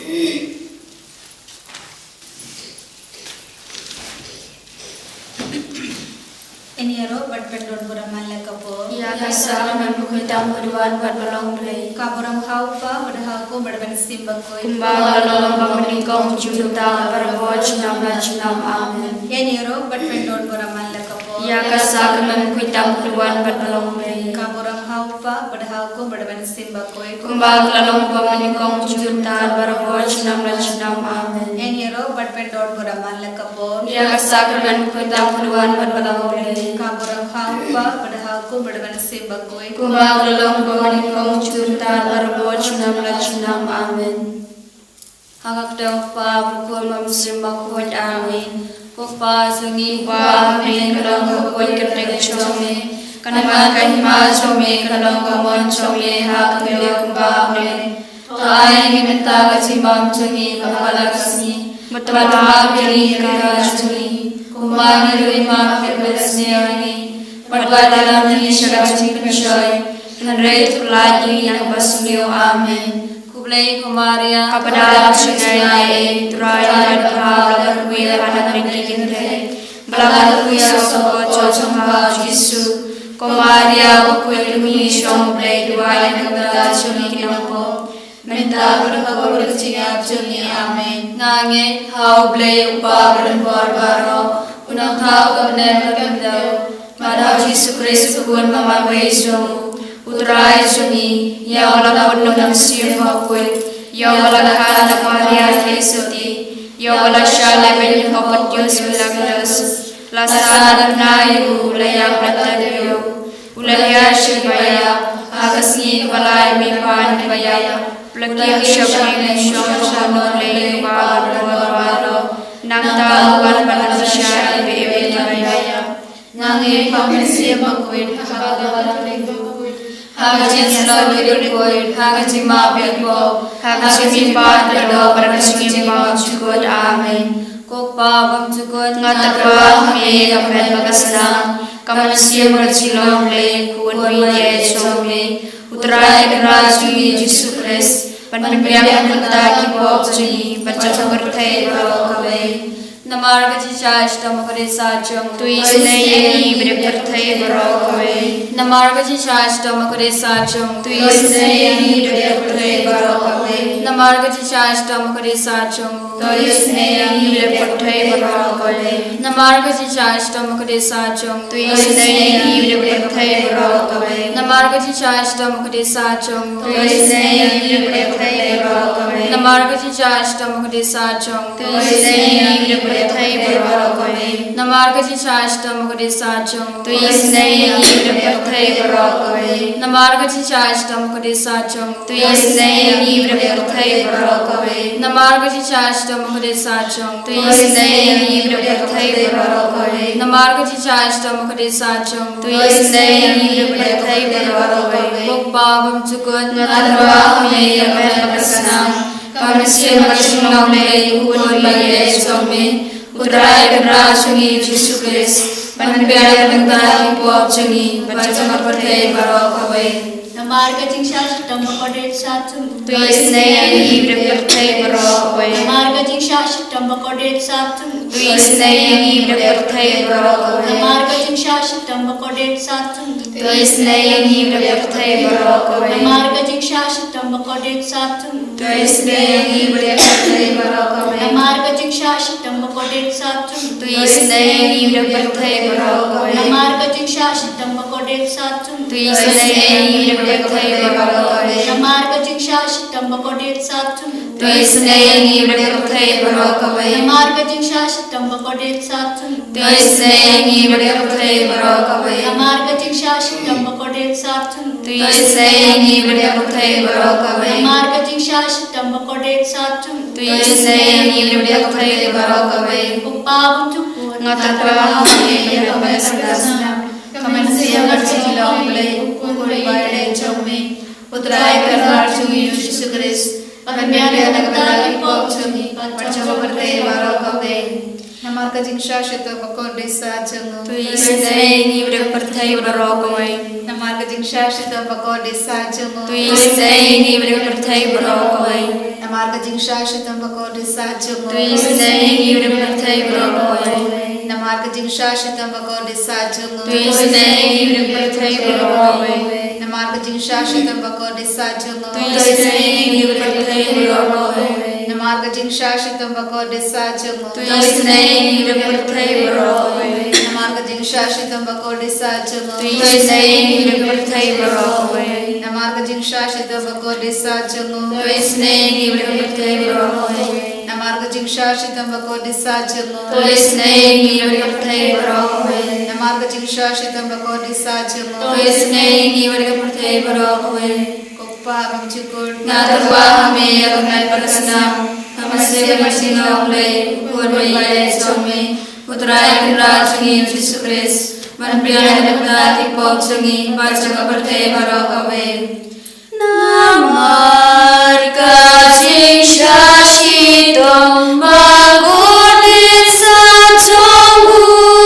Ini ro bat pendon buraman la kapo. Ya kasal man bukitang berduan bat balong play. Kaburam hau pa badhau ko badban simba koi. Kumbang lalong pamanikong junta baraboj nam amen. Ini ro bat pendon buraman la kapo. Ya kasal man bukitang berduan bat balong play. Kaburam hau pa badhau ko badban simba koi. Kumbang lalong pamanikong junta baraboj nam amen. Ini ro bat pendon buraman la kapo. Ya kasal man bukitang berduan bat balong play. Kaburam hau pa badhau ko badban simba koi. Kumbang lalong pamanikong junta baraboj nam amen. Hangak daw pa bukul mamsim bakut amin. Kupa sungi pa amin kalong bakut ketek chome. Kanama kahima chome kalong kamon chome hak beliau kumba amin. Toai minta kacimam chungi kapalaksni. Mutama beli kaya chungi. Kumba nirui ma berbesni ani. Padwa dalam ni syakacing penshoy. Henry tulagi yang basmio amin. Kublai kumaria kepada sungai Turaya berhala berkuya anak ringkingre belakang kuya sobat cocoklah Yesus kumaria berkuya demi somplay dua yang kepada sungai kinampo minta berhak berciap sungai amin ngange hau blay upa berbuat baro unang tahu kebenar berkendau pada Yesus Kristus pun memakai sumu Utrai sungi, ya Allah pun nang siapa kue, ya Allah kahana Maria Yesuti, ya Allah syala banyak kapat Yesus laglas, lasana nayu ulayang bertadyo, ulaya syabaya, agasi balai mipan baya, pelaki syabaya syabaya ulay bawa bawa, nang tahuan manusia ibe baya, nangi pamisi makuin hagawan lego. Hagajin selalu berikut, hagajin maafkan ko, hagajin padat do, hagajin maaf cukup amin. Kukpa bam cukup ngatakwa kami kapan bagasna, kamanusia bercilong leh kun biye some, utrai kerajui Yesus Kristus, panpembiang kita kipok juni, baca bertai berkawe. Namar kecicah istana keresa jong, tu isnei berpertai berkawe. Namar kecicah istana keresa jong, tu isnei berpertai berkawe. Namar kecicah istana keresa jong, tu isnei berpertai berkawe. Namar kecicah istana keresa jong, tu isnei berpertai berkawe. Namar kecicah istana keresa jong, tu isnei berpertai berkawe. Namar kecicah istana keresa jong, tu isnei berpertai berkawe. Namar kecicah istana keresa jong, tu isnei berpertai berkawe. Namar kecicah istana keresa jong, tu isnei berpertai berkawe. Namar kecicah istana keresa jong, tu isnei berpertai berkawe. Namar kecicah istana keresa jong, tu isnei berpertai berkawe. Bukpa bam cukup ngatarwa kami kapan bagasna, kamanusia bercilong leh kun biye some. Utrai kerajui Yesus Kristus, panpembiang kita kipok juni, baca berpertai berkawe. Namar kecing syas tambah kode satu. Tu isnei berpertai berkawe. Namar kecing syas tambah kode satu. Tu isnei berpertai berkawe. Namar kecing syas tambah kode satu. Tu isnei berpertai berkawe. Namar kecing syas tambah kode satu. Tu isnei berpertai berkawe. Namar kecing syas tambah kode satu. Tu isnei berpertai berkawe. Namar kecing syas tambah kode satu. Tu isnei berpertai berkawe. Namar kecing syas tambah kode satu. Tu isnei berpertai berkawe. Namar kecing syas tambah kode satu. Tu isnei berpertai berkawe. Namar kecing syas tambah kode satu. Tu isnei berpertai berkawe. Namar kecing syas tambah kode satu. Tu isnei berpertai berkawe. Upah cukup ngatarwa kami kapan bagasna, Kamanusia bercilong leh kun biye some. Utrai kerajui Yesus Kristus, panpembiang kita kipok juni, baca berpertai berkawe. Namar kecing syas itu bakal desa jong. Tu isnei berpertai berkawe. Namar kecing syas itu bakal desa jong. Tu isnei berpertai berkawe. Namarga jingsha shitam bakode sajungo. Tuisnei yuri pertai berokoe. Namarga jingsha shitam bakode sajungo. Tuisnei yuri pertai berokoe. Namarga jingsha shitam bakode sajungo. Tuisnei yuri pertai berokoe. Namarga jingsha shitam bakode sajungo. Tuisnei yuri pertai berokoe. Namarga jingsha shitam bakode sajungo. Tuisnei yuri pertai berokoe. Namarga jingsha shitam bakode sajungo. Tuisnei yuri pertai berokoe. Namarga jingsha shitam bakode sajungo. Tuisnei yuri pertai berokoe. Namarga jingsha shitam bakode sajungo. Tuisnei yuri pertai berokoe. Kokpa bangchukul Natarwa hame agamai parasnam Namaste Marsinong lay Ukod bayay chome Utray kinrajungi Jisu Christ Manpriyan nagdati pogsungi Batsaka partay barakawe Namarga jingsha shitom Bagodit sa chonghu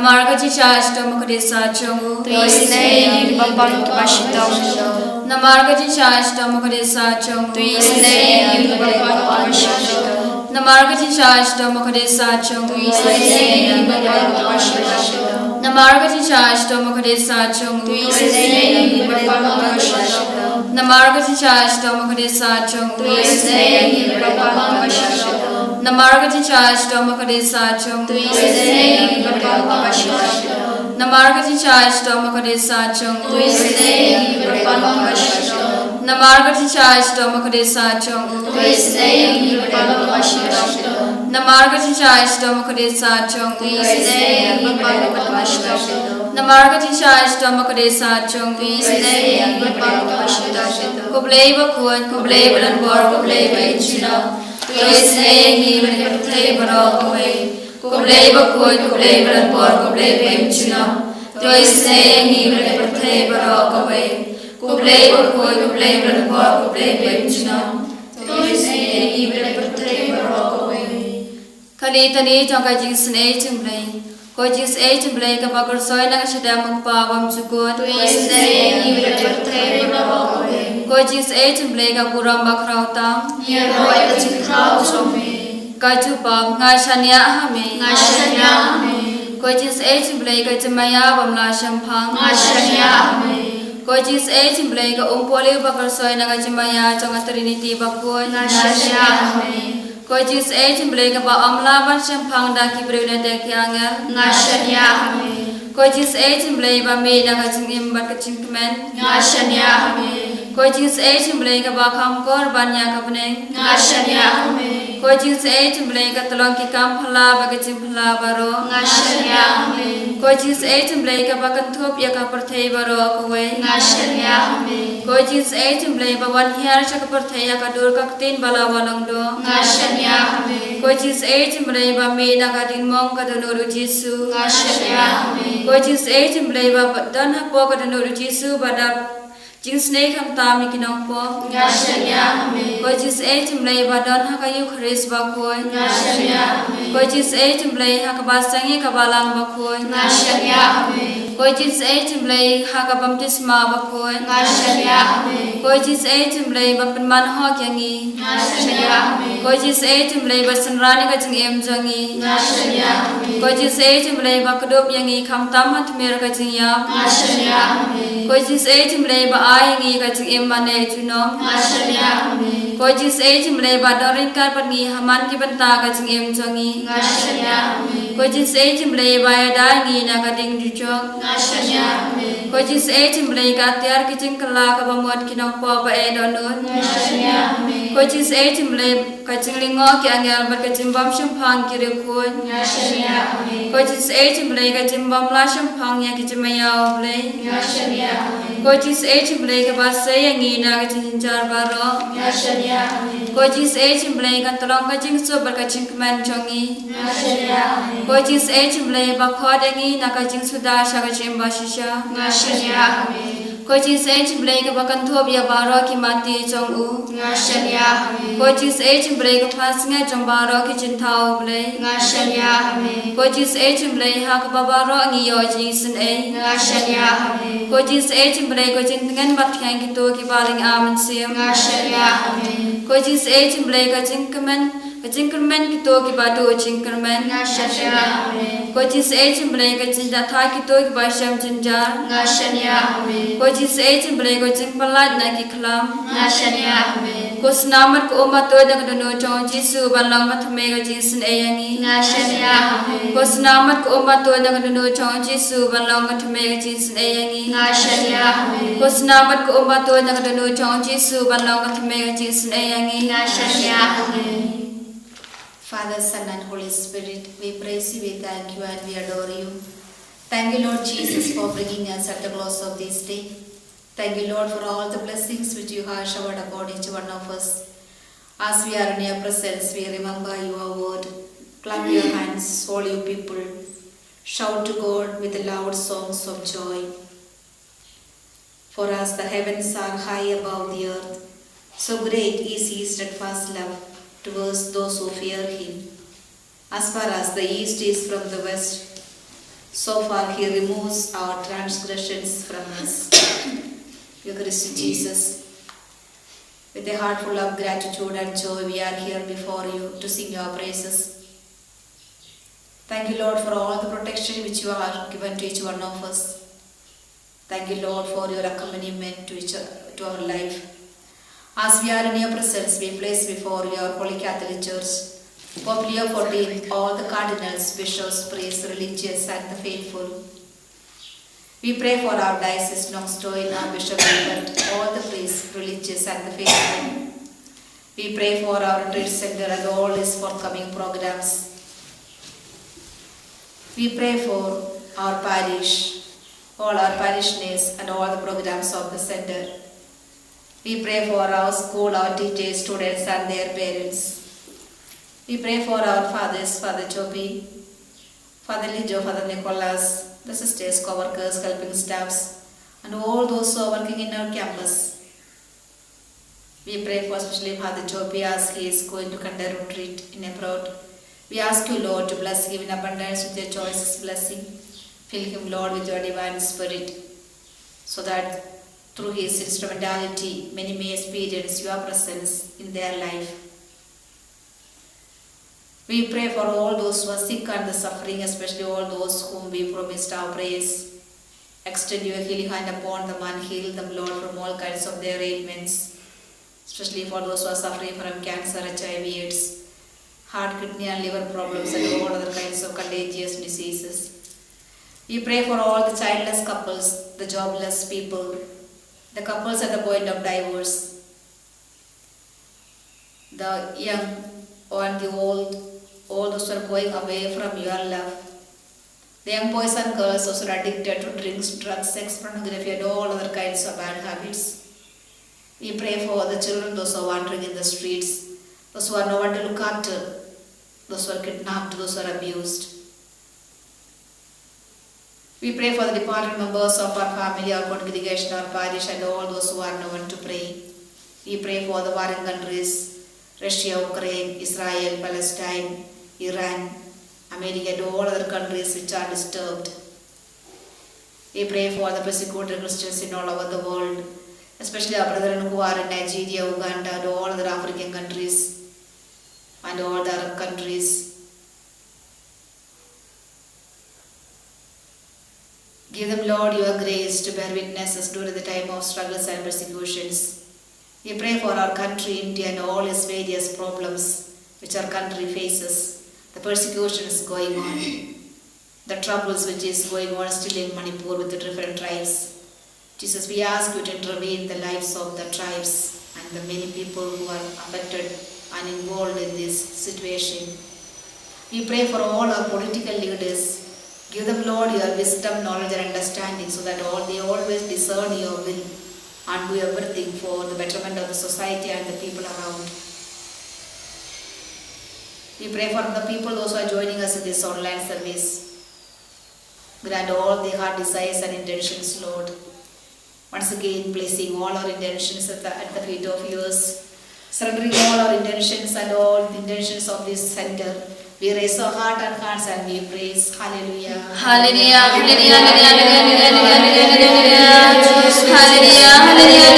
Namarga jingsha makade sajungo. Tuisnei babang tupashitong. Namarga jingsha makade sajungo. Tuisnei babang tupashitong. Namarga jingsha makade sajungo. Tuisnei babang tupashitong. Namargatica Stomakadesa Chung. Tuis Neyangi Berpangkashashato. Namargatica Stomakadesa Chung. Tuis Neyangi Berpangkashashato. Namargatica Stomakadesa Chung. Tuis Neyangi Berpangkashashato. Namargatica Stomakadesa Chung. Tuis Neyangi Berpangkashashato. Namargatica Stomakadesa Chung. Tuis Neyangi Berpangkashashato. Namargatica Stomakadesa Chung. Tuis Neyangi Berpangkashashato. Namargatica Stomakadesa Chung. Tuis Neyangi Berpangkashashato. Kubleba Kuan, Kubleba and War, Kubleba Inchina. Tuis Neyangi Berpangkashashato. Kubleba Kuan, Kubleba and War, Kubleba Inchina. Tuis Neyangi Berpangkashashato. Kubleba Kuan, Kubleba and War, Kubleba Inchina. Tuis Neyangi Berpangkashashato. Kalitani Tonga Jings and Blay. Kojis Blay Kabakar Soina Shadam Pawam Sukut. Tuis Neyangi Berpangkashashato. Kojis Blay Kapuram Bakrautam. Nieroi Kachikrausomi. Kajupam Ngashania Hame. Ngashanya Hame. Kojis Blay Kajamaya Bamla Shampang. Ngashanya Hame. Kojis Blay Ka Umpoli Bakar Soina Kajamaya Tonga Trinity Bakun. Ngashanya Hame. Kojis Blay Ka Ba Amla Ban Shampang Daki Bruna Dekianga. Ngashanya Hame. Kojis Blay Ba Me Nakachim Bakachimman. Ngashanya Hame. Kojis Blay Ka Ba Kamkor Banya Kapneng. Ngashanya Hame. Kojis Blay Ka Tolong Ki Kampala Bakachim Baro. Ngashanya Hame. Kojis Blay Ka Ba Kantup Ya Kapartei Baro Kuwe. Ngashanya Hame. Kojis Blay Ba Wan Hiar Chakapartei Ya Kadur Kaktin Bala Walongdo. Ngashanya Hame. Kojis Blay Ba Me Nakadin Mong Kadonuru Jisu. Ngashanya Hame. Kojis Blay Ba Dan Hapo Kadonuru Jisu Badap Jings Snake Ham Tami Kinongpo. Ngashanya Hame. Kojis Blay Ba Don Hakayu Chris Bakoy. Ngashanya Hame. Kojis Blay Hakabasangi Kabalang Bakoy. Ngashanya Hame. Kojis Blay Hakabamtisma Bakoy. Ngashanya Hame. Kojis Blay Ba Penman Hok Yangi. Ngashanya Hame. Kojis Blay Ba Senrani Kajing Em Jangi. Ngashanya Hame. Kojis Blay Ba Kadup Yangi Kam Tam Hatmir Kajing Yap. Ngashanya Hame. Kojis Blay Ba Ayangi Kajing Em Mane Tunom. Ngashanya Hame. Kojis Blay Ba Dorin Kar Pangi Haman Ki Banta Kajing Em Jangi. Ngashanya Hame. Kojis Blay Ba Yadangi Nakading Duchok. Ngashanya Hame. Kojis Blay Katiar Kijing Kala Kabamot Kinongpo Ba Edonun. Ngashanya Hame. Kojis Blay Kajing Lingo Ki Angel Ba Kajing Bam Shampang Kirikun. Ngashanya Hame. Kojis Blay Kajing Bam La Shampang Ya Kijimayao Blay. Ngashanya Hame. Kojis Blay Kabasa Yangi Na Kajing Jar Baro. Ngashanya Hame. Kojis Blay Kantolong Kajing Sobar Kajing Keman Jongi. Ngashanya Hame. Kojis Blay Ba Khodangi Na Kajing Sudasha Kajing Bashisha. Ngashanya Hame. Kojis Blay Ka Bakanthop Ya Baro Ki Mati Jong U. Ngashanya Hame. Kojis Blay Ka Pasnga Jong Baro Ki Jintao Blay. Ngashanya Hame. Kojis Blay Ha Ka Babaro Ngi Yo Jingsun A. Ngashanya Hame. Kojis Blay Ko Jintengan Bat Kang Ki To Ki Baling Aman Sim. Ngashanya Hame. Kojis Blay Ka Jingkerman Ki To Ki Batu Jingkerman. Ngashanya Hame. Kojis Blay Ka Jindatha Ki To Ki Basham Jinjar. Ngashanya Hame. Kojis Blay Ko Jingpalat Na Ki Klam. Ngashanya Hame. Kosnamat ko umat to dang dono chong Jisu balang mathme ga jinsin ayangi. Ngashanya Hame. Kosnamat ko umat to dang dono chong Jisu balang mathme ga jinsin ayangi. Ngashanya Hame. Kosnamat ko umat to dang dono chong Jisu balang mathme ga jinsin ayangi. Ngashanya Hame. Father, Son and Holy Spirit, we praise you, we thank you and we adore you. Thank you, Lord Jesus, for bringing us at the close of this day. Thank you, Lord, for all the blessings which you have showered upon each one of us. As we are in your presence, we remember your word. Clap your hands, all you people. Shout to God with loud songs of joy. For as the heavens are high above the earth, so great is his steadfast love towards those who fear him. As far as the east is from the west, so far he removes our transgressions from us. Eucharistic Jesus, with a heart full of gratitude and joy, we are here before you to sing your praises. Thank you, Lord, for all the protection which you have given to each one of us. Thank you, Lord, for your accompaniment to our life. As we are in your presence, we place before your Holy Catholic Church, Pope Leo XIV, all the cardinals, bishops, priests, religious, and the faithful. We pray for our diocese, Nongstoin, our Bishop, and all the priests, religious, and the faithful. We pray for our retreat center and all its forthcoming programs. We pray for our parish, all our parishioners, and all the programs of the center. We pray for our school, our teachers, students, and their parents. We pray for our fathers, Father Chopi, Father Lijo, Father Nicholas, the sisters, co-workers, helping staffs, and all those who are working in our campus. We pray for especially Father Chopi as he is going to conduct a retreat in abroad. We ask you, Lord, to bless him in abundance with your choices blessing. Fill him, Lord, with your divine spirit, so that through his instrumentality, many may experience your presence in their life. We pray for all those who are sick and the suffering, especially all those whom we promised our prayers. Extend your healing hand upon them and heal them, Lord, from all kinds of their ailments, especially for those who are suffering from cancer, HIV, AIDS, heart, kidney, and liver problems, and all other kinds of contagious diseases. We pray for all the childless couples, the jobless people, the couples at the point of divorce, the young and the old, all those who are going away from your love. The young boys and girls, those who are addicted to drinks, drugs, sex, pornography, and all other kinds of bad habits. We pray for the children, those who are wandering in the streets, those who are no one to look after, those who are kidnapped, those who are abused. We pray for the departed members of our family, our congregation, our parish, and all those who are no one to pray. We pray for the warring countries, Russia, Ukraine, Israel, Palestine, Iran, America, and all other countries which are disturbed. We pray for the persecuted Christians in all over the world, especially our brethren who are in Nigeria, Uganda, and all other African countries, and all the Arab countries. Give them, Lord, your grace to bear witnesses during the time of struggles and persecutions. We pray for our country, India, and all its various problems which our country faces. The persecution is going on. The troubles which is going on still in Manipur with the different tribes. Jesus, we ask you to intervene in the lives of the tribes and the many people who are affected and involved in this situation. We pray for all our political leaders. Give them, Lord, your wisdom, knowledge, and understanding, so that they always discern your will and do everything for the betterment of the society and the people around. We pray for the people, those who are joining us in this online service. Grant all their heart desires and intentions, Lord. Once again, placing all our intentions at the feet of yours, surrendering all our intentions and all the intentions of this center. We raise our heart and hands and we praise. Hallelujah. Hallelujah. Hallelujah. Hallelujah.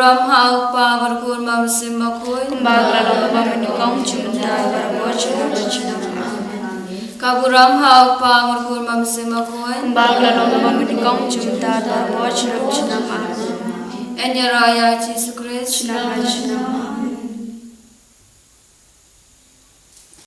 Kaburam hau pa berkur mam simakoi. Bagla lomba menikong cinta berbocor cinam amin. Kaburam hau pa berkur mam simakoi. Bagla lomba menikong cinta berbocor cinam amin. Enya raya Jesus Christ. Cinam cinam